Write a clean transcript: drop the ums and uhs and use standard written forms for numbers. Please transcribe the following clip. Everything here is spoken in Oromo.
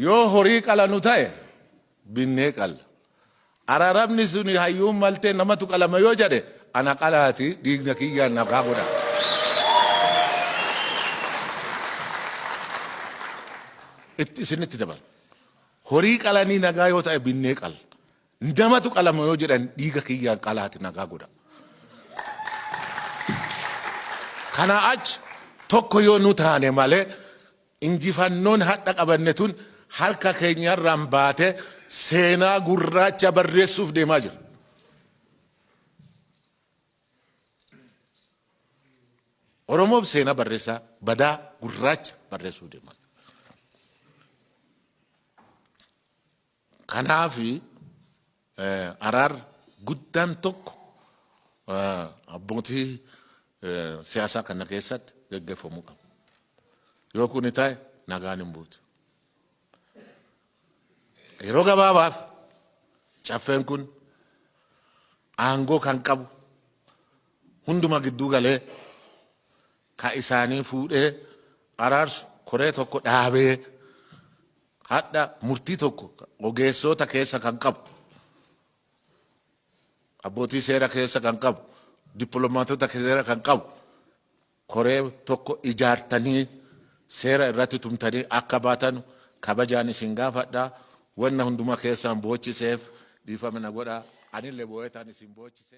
yoo horii qala nu ta'e binnee qalla. Araarabni suni hayyuun maltee namatu qalama yoo jedhe ana qalaati dhiigna kiyyaan nagaa godha. Isinitti dabala. Horii qalanii nagaa yoo ta'e binnee qalla. Namatu qalama yoo jedhan dhiiga kiyyaan qalaati nagaa godha. Kana achi tokko yoo nu taane malee injifannoon hadha qabanne tun harka keenyarraan baate seenaa gurraacha barreessuuf deemaa jira. Oromoof seenaa barreessaa badaa gurraacha barreessuuf deemaa jira. Kanaafi araar guddaan tokko abbootii siyaasaa kana keessatti gaggeeffamuu qaba. Yoo kun ta'e nagaan hin buutu. Yeroo gabaabaaf caffeen kun aangoo kan qabu hunduma gidduu galee ka isaanii fuudhee araarsu koree tokko dhaabee hadha murtii tokko ogeessota keessa kan qabu abbootii seera keessa kan qabu dippiloomaatota seera kan qabu koree tokko ijaartanii seera irratti tumtanii akka baatan kabajaan isin gaafadha. Wanna hunduma keessaan boochiseef dhiifama na godha. Anillee boo'etaan isin boochise.